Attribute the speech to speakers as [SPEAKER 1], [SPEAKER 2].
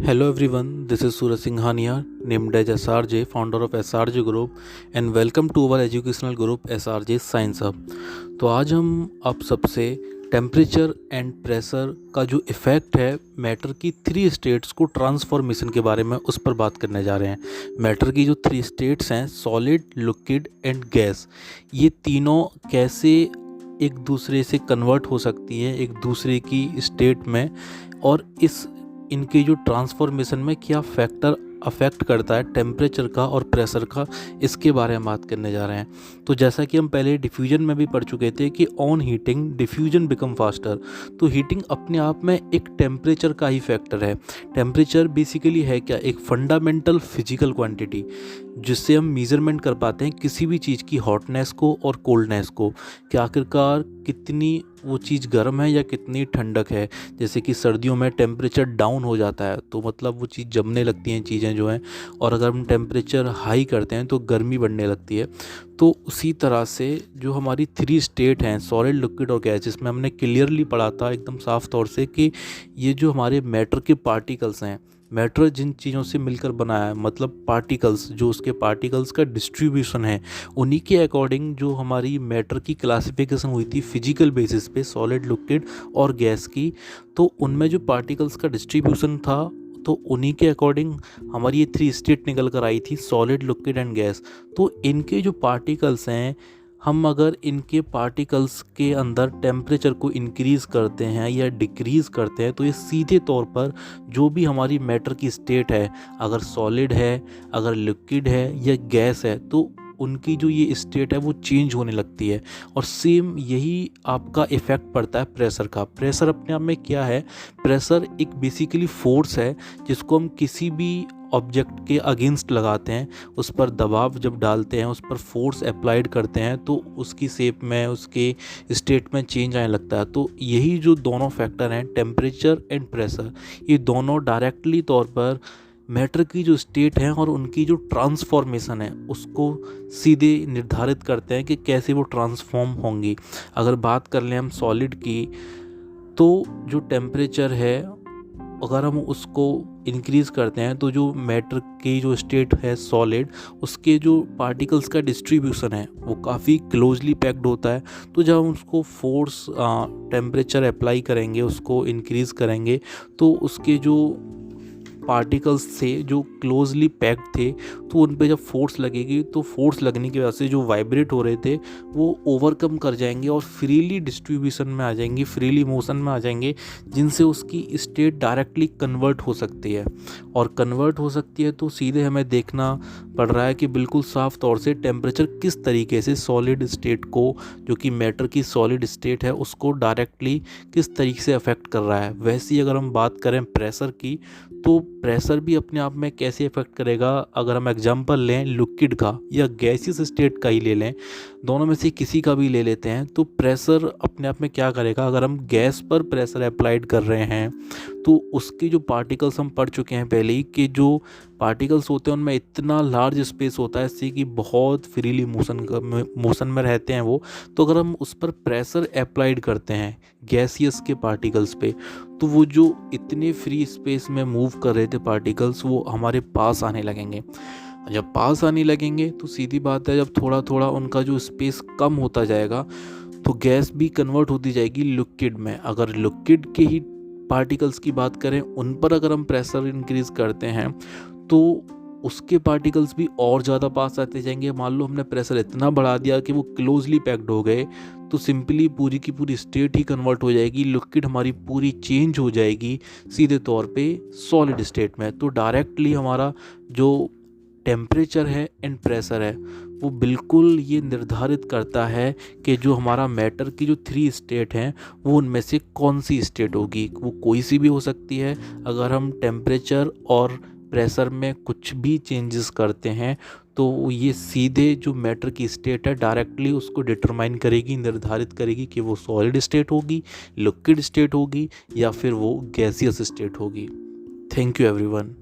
[SPEAKER 1] Hello everyone, this is Suraj Singhania, named as SRJ, founder of SRJ Group, and welcome to our educational group SRJ Science Hub. तो आज हम आप सबसे temperature and pressure का जो effect है matter की थ्री स्टेट्स को ट्रांसफॉर्मेशन के बारे में उस पर बात करने जा रहे हैं। मैटर की जो थ्री स्टेट्स हैं सॉलिड, लिक्विड एंड गैस, ये तीनों कैसे एक दूसरे से कन्वर्ट हो सकती हैं एक दूसरे की स्टेट में, और इनके जो ट्रांसफॉर्मेशन में क्या फैक्टर अफेक्ट करता है टेम्परेचर का और प्रेशर का, इसके बारे में बात करने जा रहे हैं। तो जैसा कि हम पहले डिफ्यूजन में भी पढ़ चुके थे कि on heating diffusion become faster, तो हीटिंग अपने आप में एक टेम्परेचर का ही फैक्टर है। टेम्परेचर बेसिकली है क्या, एक फंडामेंटल फिजिकल क्वांटिटी जिससे हम मेजरमेंट कर पाते हैं किसी भी चीज़ की हॉटनेस को और कोल्डनेस को, कि आखिरकार कितनी वो चीज़ गर्म है या कितनी ठंडक है। जैसे कि सर्दियों में टेम्परेचर डाउन हो जाता है तो मतलब वो चीज़ जमने लगती हैं चीज़ें जो हैं, और अगर हम टेम्परेचर हाई करते हैं तो गर्मी बढ़ने लगती है। तो उसी तरह से जो हमारी थ्री स्टेट हैं सॉलिड, लिक्विड और गैस, जिसमें हमने क्लियरली पढ़ा था एकदम साफ तौर से कि ये जो हमारे मैटर के पार्टिकल्स हैं, मैटर जिन चीज़ों से मिलकर बना है, मतलब पार्टिकल्स, जो उसके पार्टिकल्स का डिस्ट्रीब्यूशन है, उन्हीं के अकॉर्डिंग जो हमारी मैटर की क्लासिफिकेशन हुई थी फिजिकल बेसिस पे सॉलिड, लिक्विड और गैस की, तो उनमें जो पार्टिकल्स का डिस्ट्रीब्यूशन था तो उन्हीं के अकॉर्डिंग हमारी ये थ्री स्टेट निकल कर आई थी सॉलिड, लिक्विड एंड गैस। तो इनके जो पार्टिकल्स हैं, हम अगर इनके पार्टिकल्स के अंदर टेम्परेचर को इंक्रीज़ करते हैं या डिक्रीज़ करते हैं तो ये सीधे तौर पर जो भी हमारी मैटर की स्टेट है, अगर सॉलिड है, अगर लिक्विड है या गैस है, तो उनकी जो ये स्टेट है वो चेंज होने लगती है। और सेम यही आपका इफ़ेक्ट पड़ता है प्रेशर का। प्रेशर अपने आप में क्या है, प्रेशर एक बेसिकली फोर्स है जिसको हम किसी भी ऑब्जेक्ट के अगेंस्ट लगाते हैं, उस पर दबाव जब डालते हैं, उस पर फोर्स अप्लाइड करते हैं तो उसकी शेप में, उसके स्टेट में चेंज आने लगता है। तो यही जो दोनों फैक्टर हैं टेम्परेचर एंड प्रेशर, ये दोनों डायरेक्टली तौर पर मैटर की जो स्टेट है और उनकी जो ट्रांसफॉर्मेशन है उसको सीधे निर्धारित करते हैं कि कैसे वो ट्रांसफॉर्म होंगी। अगर बात कर लें हम सॉलिड की, तो जो टेम्परेचर है अगर हम उसको इंक्रीज़ करते हैं तो जो मैटर की जो स्टेट है सॉलिड, उसके जो पार्टिकल्स का डिस्ट्रीब्यूशन है वो काफ़ी क्लोजली पैक्ड होता है। तो जब हम उसको फोर्स टेम्परेचर अप्लाई करेंगे, उसको इंक्रीज़ करेंगे, तो उसके जो पार्टिकल्स थे जो क्लोजली पैक्ड थे, तो उन पे जब फोर्स लगेगी तो फोर्स लगने की वजह से जो वाइब्रेट हो रहे थे वो ओवरकम कर जाएंगे और फ्रीली डिस्ट्रीब्यूशन में आ जाएंगे, फ्रीली मोशन में आ जाएंगे, जिनसे उसकी स्टेट डायरेक्टली कन्वर्ट हो सकती है। और कन्वर्ट हो सकती है तो सीधे हमें देखना पड़ रहा है कि बिल्कुल साफ तौर से टेम्परेचर किस तरीके से सॉलिड स्टेट को, जो कि मैटर की सॉलिड स्टेट है, उसको डायरेक्टली किस तरीके से अफेक्ट कर रहा है। वैसे ही अगर हम बात करें प्रेशर की, तो प्रेशर भी अपने आप में कैसे इफेक्ट करेगा, अगर हम एग्जांपल लें लिक्विड का या गैसियस स्टेट का ही ले लें, दोनों में से किसी का भी ले लेते हैं, तो प्रेशर अपने आप में क्या करेगा। अगर हम गैस पर प्रेशर अप्लाइड कर रहे हैं तो उसके जो पार्टिकल्स हम पढ़ चुके हैं पहले ही, कि जो पार्टिकल्स होते हैं उनमें इतना लार्ज स्पेस होता है इससे कि बहुत फ्रीली मोशन में रहते हैं वो। तो अगर हम उस पर प्रेशर अप्लाइड करते हैं गैसियस के पार्टिकल्स पे, तो वो जो इतने फ्री स्पेस में मूव कर रहे थे पार्टिकल्स, वो हमारे पास आने लगेंगे। जब पास आने लगेंगे तो सीधी बात है, जब थोड़ा थोड़ा उनका जो स्पेस कम होता जाएगा तो गैस भी कन्वर्ट होती जाएगी लिक्विड में। अगर लिक्विड के ही पार्टिकल्स की बात करें, उन पर अगर हम प्रेशर इंक्रीज़ करते हैं तो उसके पार्टिकल्स भी और ज़्यादा पास आते जाएंगे। मान लो हमने प्रेशर इतना बढ़ा दिया कि वो क्लोजली पैक्ड हो गए, तो सिंपली पूरी की पूरी स्टेट ही कन्वर्ट हो जाएगी, लिक्विड हमारी पूरी चेंज हो जाएगी सीधे तौर पे सॉलिड स्टेट में। तो डायरेक्टली हमारा जो टेम्परेचर है एंड प्रेशर है वो बिल्कुल ये निर्धारित करता है कि जो हमारा मैटर की जो थ्री स्टेट हैं वो उनमें से कौन सी स्टेट होगी। वो कोई सी भी हो सकती है। अगर हम टेम्परेचर और प्रेशर में कुछ भी चेंजेस करते हैं तो ये सीधे जो मैटर की स्टेट है डायरेक्टली उसको डिटरमाइन करेगी, निर्धारित करेगी कि वो सॉलिड स्टेट होगी, लिक्विड स्टेट होगी या फिर वो गैसियस स्टेट होगी। Thank you everyone.